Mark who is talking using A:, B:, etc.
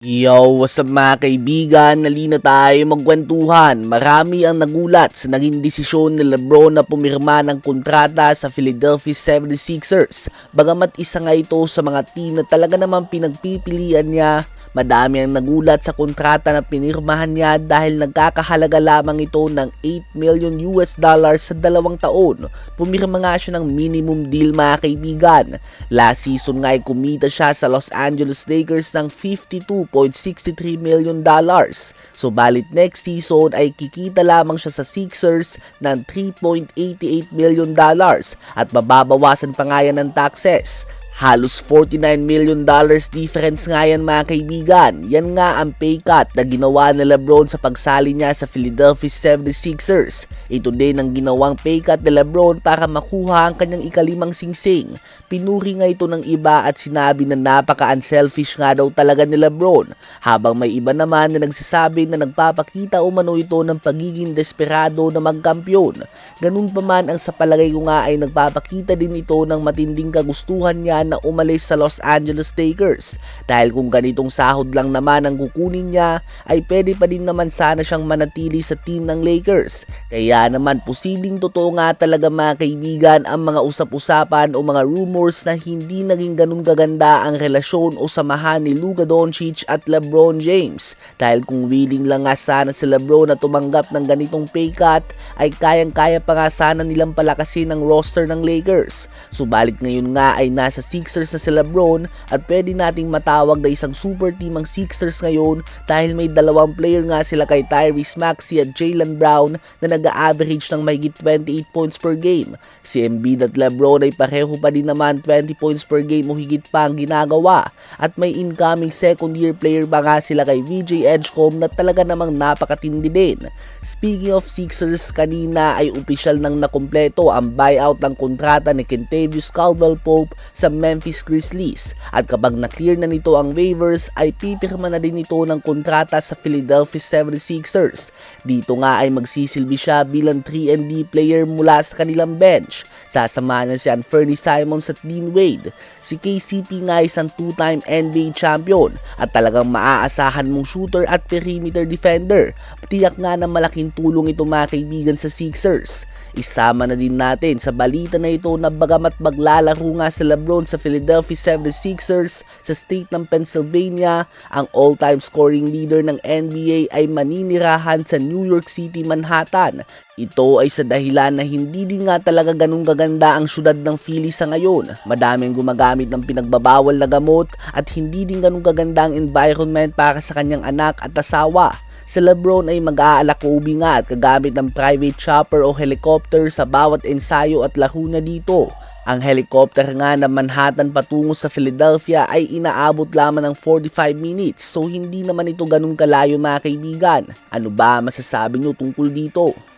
A: Yo, what's up mga kaibigan? Nalina tayo magkwentuhan. Marami ang nagulat sa naging desisyon ni Lebron na pumirma ng kontrata sa Philadelphia 76ers. Bagamat isa nga ito sa mga team na talaga namang pinagpipilian niya, madami ang nagulat sa kontrata na pinirmahan niya dahil nagkakahalaga lamang ito ng $8 million sa 2 taon. Pumirma nga siya ng minimum deal mga kaibigan. Last season nga ay kumita siya sa Los Angeles Lakers ng $52.63 million. Subalit next season ay kikita lamang siya sa Sixers ng $3.88 million at mababawasan pa nga yan ng taxes. Halos $49 million difference nga yan mga kaibigan. Yan nga ang pay cut na ginawa ni Lebron sa pagsali niya sa Philadelphia 76ers. Ito din ang ginawang pay cut ni Lebron para makuha ang kanyang ikalimang singsing. Pinuri nga ito ng iba at sinabi na napaka-unselfish nga daw talaga ni Lebron. Habang may iba naman na nagsasabi na nagpapakita umano ito ng pagiging desperado na magkampiyon. Ganun pa man ang sa palagay ko nga ay nagpapakita din ito ng matinding kagustuhan niya na umalis sa Los Angeles Lakers. Dahil kung ganitong sahod lang naman ang kukunin niya, ay pwede pa din naman sana siyang manatili sa team ng Lakers. Kaya naman posibleng totoo nga talaga mga kaibigan ang mga usap-usapan o mga rumors na hindi naging ganun kaganda ang relasyon o samahan ni Luka Doncic at LeBron James. Dahil kung willing lang nga sana si LeBron na tumanggap ng ganitong pay cut, ay kayang-kaya pa nga sana nilang palakasin ang roster ng Lakers. Subalit ngayon nga ay nasa Sixers na si LeBron at pwede nating matawag na isang super team ang Sixers ngayon dahil may dalawang player nga sila kay Tyrese Maxey at Jaylen Brown na nag-a-average ng mahigit 28 points per game. Si Embiid at LeBron ay pareho pa din naman 20 points per game o higit pa ang ginagawa at may incoming second year player ba nga sila kay VJ Edgecombe na talaga namang napakatindi din. Speaking of Sixers, kanina ay opisyal nang nakumpleto ang buyout ng kontrata ni Kentavious Caldwell-Pope sa Memphis Grizzlies at kapag na-clear na nito ang waivers ay pipirma na din ito ng kontrata sa Philadelphia 76ers. Dito nga ay magsisilbi siya bilang 3-and-D player mula sa kanilang bench. Sasama na si Anthony Simons at Dean Wade. Si KCP nga isang two-time NBA champion at talagang maaasahan mong shooter at perimeter defender. Tiyak nga na malaking tulong ito mga kaibigan sa Sixers. Isama na din natin sa balita na ito na bagamat maglalaro nga si LeBron sa Philadelphia 76ers sa state ng Pennsylvania, ang all-time scoring leader ng NBA ay maninirahan sa New York City, Manhattan. Ito ay sa dahilan na hindi din nga talaga ganun kaganda ang syudad ng Philly sa ngayon. Madaming gumagamit ng pinagbabawal na gamot at hindi din ganun kaganda ang environment para sa kanyang anak at asawa. Si LeBron ay mag-aalakobi nga at gagamit ng private chopper o helicopter sa bawat ensayo at laro na dito. Ang helicopter nga na Manhattan patungo sa Philadelphia ay inaabot lamang ng 45 minutes so hindi naman ito ganun kalayo mga kaibigan. Ano ba masasabi nyo tungkol dito?